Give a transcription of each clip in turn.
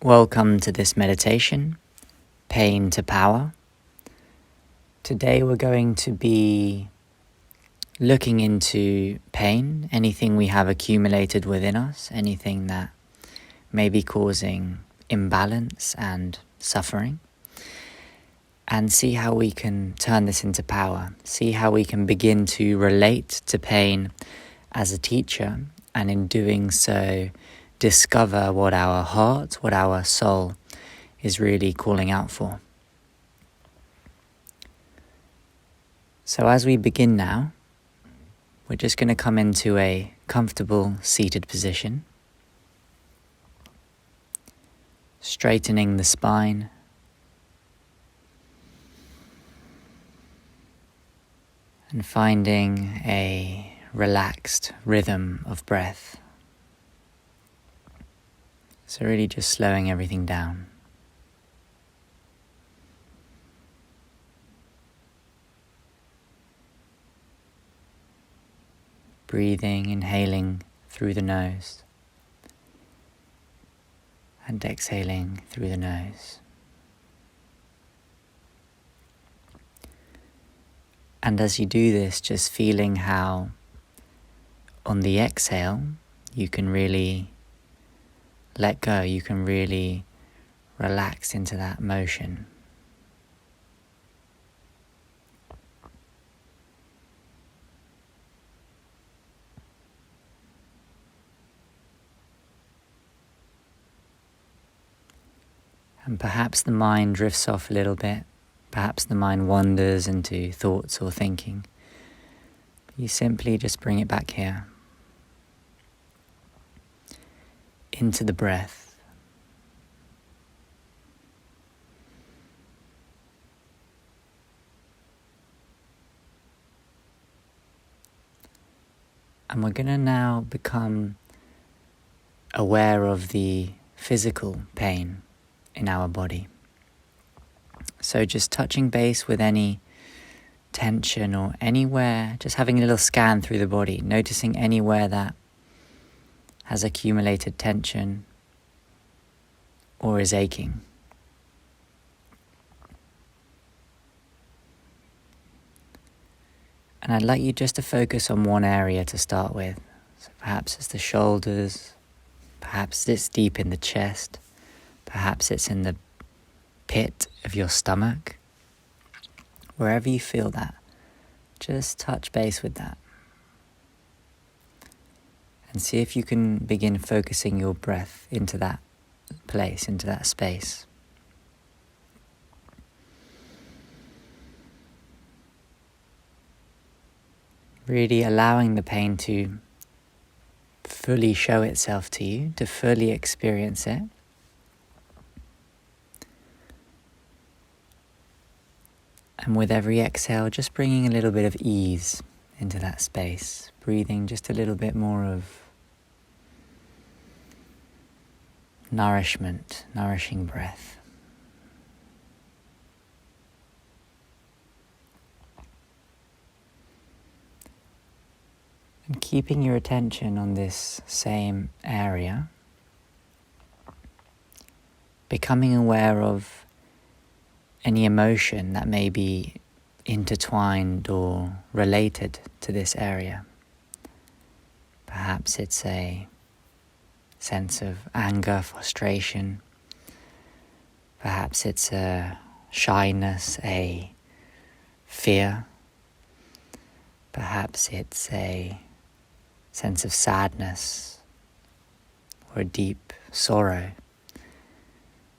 Welcome to this meditation, Pain to Power. Today we're going to be looking into pain, anything we have accumulated within us, anything that may be causing imbalance and suffering, and see how we can turn this into power, see how we can begin to relate to pain as a teacher, and in doing so, discover what our heart, what our soul is really calling out for. So as we begin now, we're just going to come into a comfortable seated position, straightening the spine, and finding a relaxed rhythm of breath. So really just slowing everything down. Breathing, inhaling through the nose and exhaling through the nose. And as you do this, just feeling how on the exhale you can really let go, you can really relax into that motion. And perhaps the mind drifts off a little bit, perhaps the mind wanders into thoughts or thinking. You simply just bring it back here, into the breath. And we're going to now become aware of the physical pain in our body. So just touching base with any tension or anywhere, just having a little scan through the body, noticing anywhere that has accumulated tension or is aching. And I'd like you just to focus on one area to start with. So perhaps it's the shoulders, perhaps it's deep in the chest, perhaps it's in the pit of your stomach. Wherever you feel that, just touch base with that. And see if you can begin focusing your breath into that place, into that space. Really allowing the pain to fully show itself to you, to fully experience it. And with every exhale, just bringing a little bit of ease into that space, breathing just a little bit more of nourishing breath. And keeping your attention on this same area, becoming aware of any emotion that may be intertwined or related to this area. Perhaps it's a sense of anger, frustration. Perhaps it's a shyness, a fear. Perhaps it's a sense of sadness or a deep sorrow.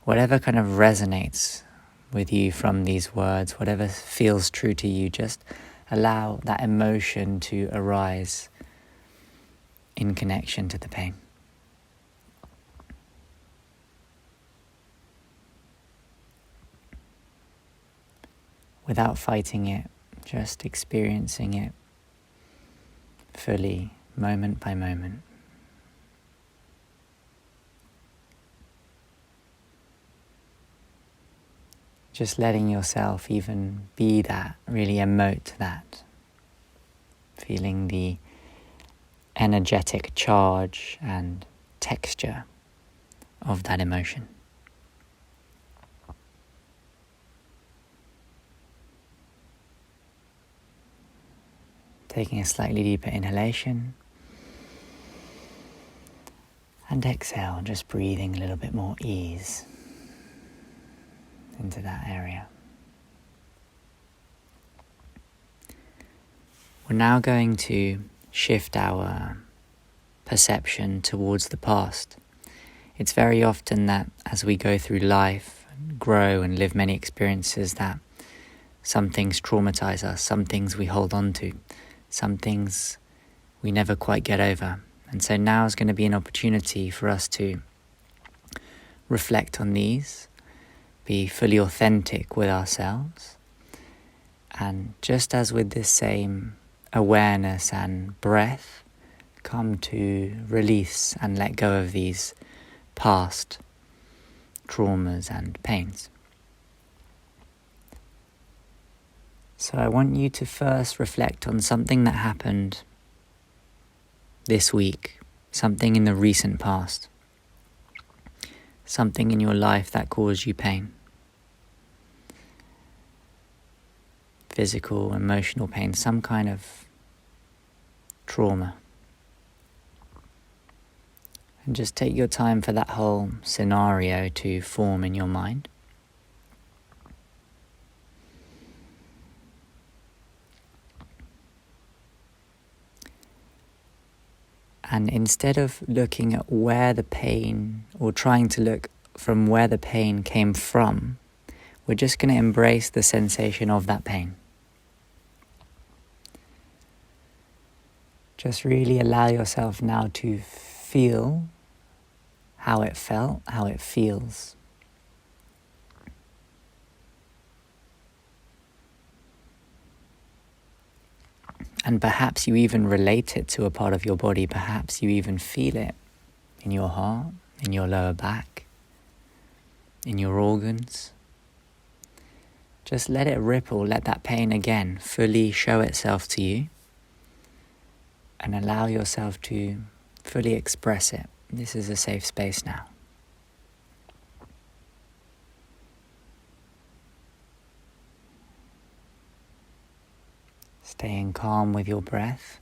Whatever kind of resonates with you from these words, whatever feels true to you, just allow that emotion to arise in connection to the pain. Without fighting it, just experiencing it fully, moment by moment. Just letting yourself even be that, really emote that. Feeling the energetic charge and texture of that emotion. Taking a slightly deeper inhalation and exhale, just breathing a little bit more ease into that area. We're now going to shift our perception towards the past. It's very often that as we go through life, and grow and live many experiences, that some things traumatize us, some things we hold on to, some things we never quite get over. And so now is going to be an opportunity for us to reflect on these, be fully authentic with ourselves, and just as with this same awareness and breath, come to release and let go of these past traumas and pains. So I want you to first reflect on something that happened this week, something in the recent past, something in your life that caused you pain. Physical, emotional pain, some kind of trauma. And just take your time for that whole scenario to form in your mind. And instead of looking at where the pain, or trying to look from where the pain came from, we're just going to embrace the sensation of that pain. Just really allow yourself now to feel how it felt, how it feels. And perhaps you even relate it to a part of your body. Perhaps you even feel it in your heart, in your lower back, in your organs. Just let it ripple, let that pain again fully show itself to you, and allow yourself to fully express it. This is a safe space now. Staying calm with your breath,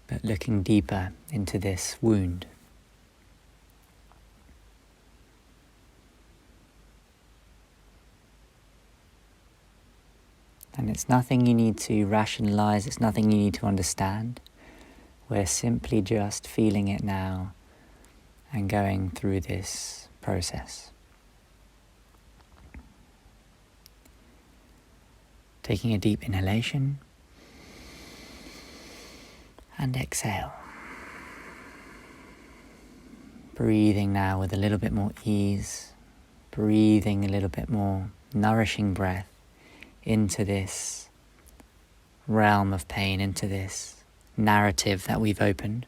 but looking deeper into this wound. And it's nothing you need to rationalize, it's nothing you need to understand. We're simply just feeling it now and going through this process. Taking a deep inhalation and exhale. Breathing now with a little bit more ease, breathing a little bit more nourishing breath into this realm of pain, into this narrative that we've opened.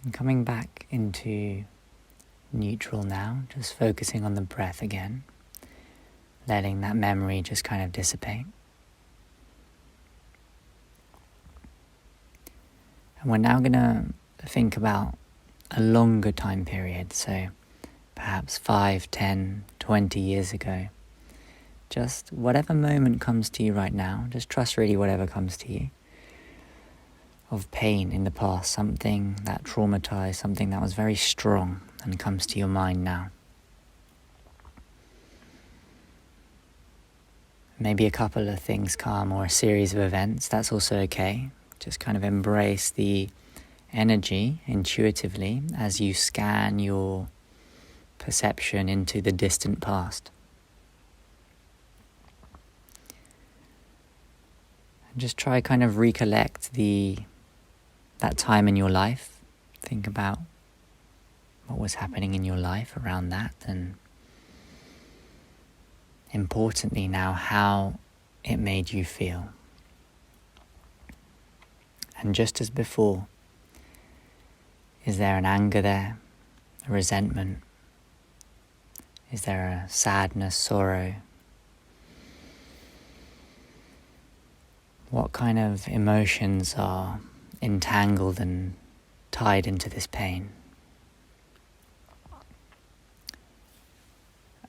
And coming back into neutral now, just focusing on the breath again, letting that memory just kind of dissipate. And we're now going to think about a longer time period, so perhaps 5, 10, 20 years ago. Just whatever moment comes to you right now, just trust really whatever comes to you, of pain in the past, something that traumatized, something that was very strong and comes to your mind now. Maybe a couple of things come, or a series of events, that's also okay. Just kind of embrace the energy intuitively as you scan your perception into the distant past. And just try kind of recollect that time in your life. Think about what was happening in your life around that, and importantly now, how it made you feel. And just as before, is there an anger there, a resentment? Is there a sadness, sorrow? What kind of emotions are entangled and tied into this pain.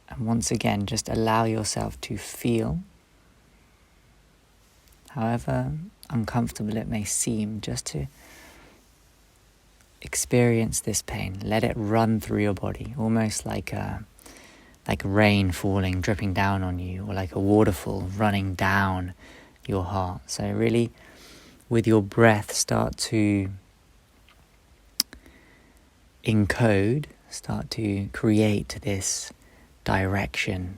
And once again, just allow yourself to feel, however uncomfortable it may seem, just to experience this pain. Let it run through your body, almost like rain falling, dripping down on you, or like a waterfall running down your heart. So really, with your breath, start to encode, start to create this direction.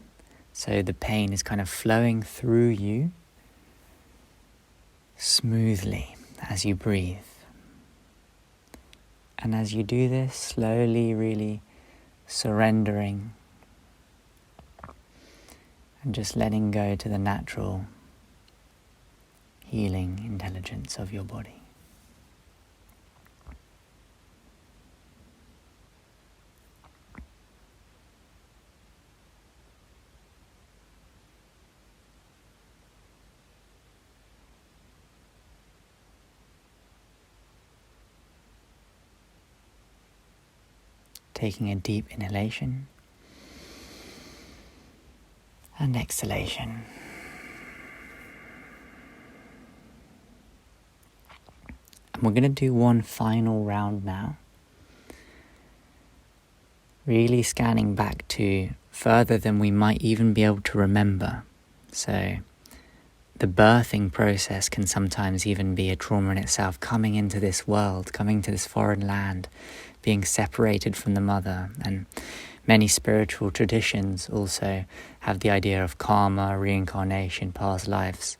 So the pain is kind of flowing through you smoothly as you breathe. And as you do this, slowly really surrendering and just letting go to the natural healing intelligence of your body. Taking a deep inhalation and exhalation. And we're going to do one final round now. Really scanning back to further than we might even be able to remember. So the birthing process can sometimes even be a trauma in itself, coming into this world, coming to this foreign land, being separated from the mother. And many spiritual traditions also have the idea of karma, reincarnation, past lives.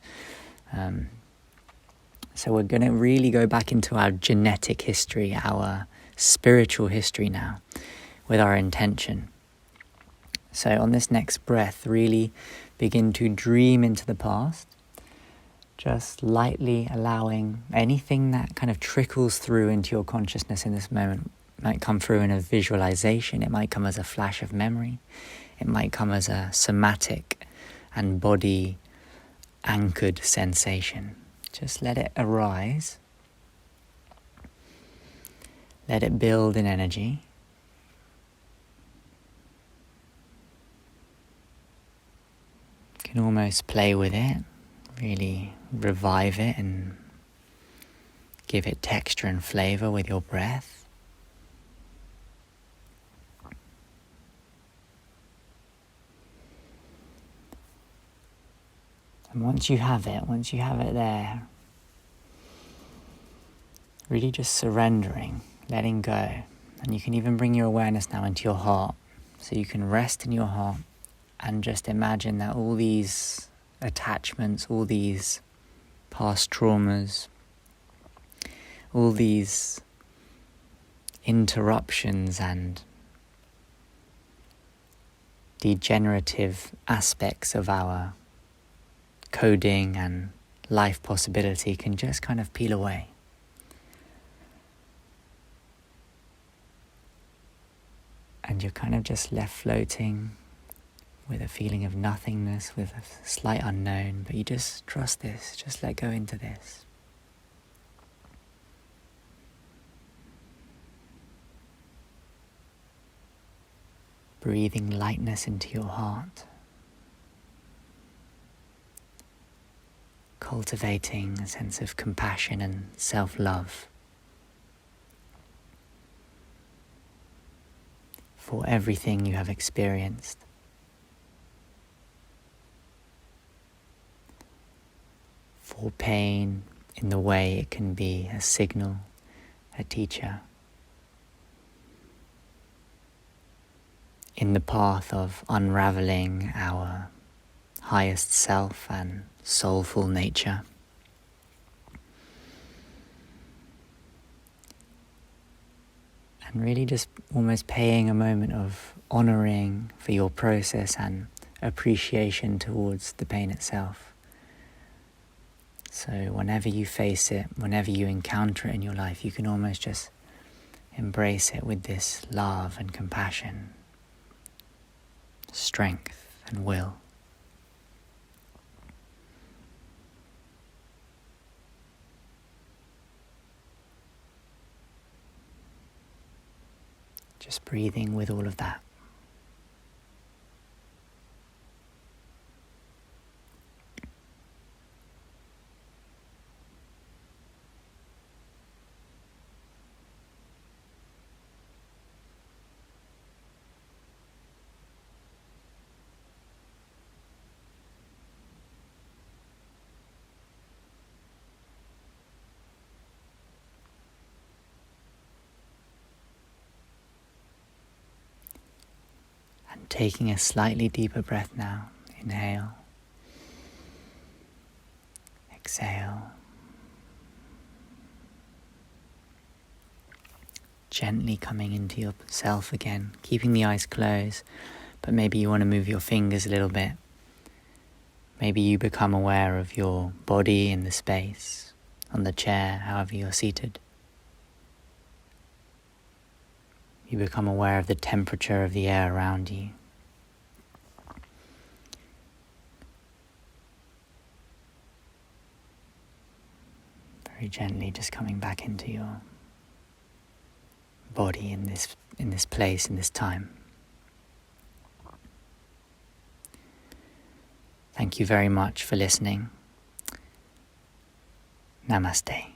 So we're going to really go back into our genetic history, our spiritual history now, with our intention. So on this next breath, really begin to dream into the past, just lightly allowing anything that kind of trickles through into your consciousness in this moment. It might come through in a visualization, it might come as a flash of memory, it might come as a somatic and body anchored sensation. Just let it arise, let it build in energy. You can almost play with it, really revive it and give it texture and flavor with your breath. And once you have it there, really just surrendering, letting go. And you can even bring your awareness now into your heart. So you can rest in your heart and just imagine that all these attachments, all these past traumas, all these interruptions and degenerative aspects of our coding and life possibility can just kind of peel away. And you're kind of just left floating with a feeling of nothingness, with a slight unknown, but you just trust this, just let go into this. Breathing lightness into your heart. Cultivating a sense of compassion and self-love for everything you have experienced. For pain in the way it can be a signal, a teacher. In the path of unraveling our highest self and soulful nature. And really just almost paying a moment of honoring for your process and appreciation towards the pain itself. So whenever you face it, whenever you encounter it in your life, you can almost just embrace it with this love and compassion, strength and will. Just breathing with all of that. And taking a slightly deeper breath now. Inhale. Exhale. Gently coming into yourself again, keeping the eyes closed, but maybe you want to move your fingers a little bit. Maybe you become aware of your body in the space, on the chair, however you're seated. You become aware of the temperature of the air around you. Very gently just coming back into your body in this place, in this time. Thank you very much for listening. Namaste.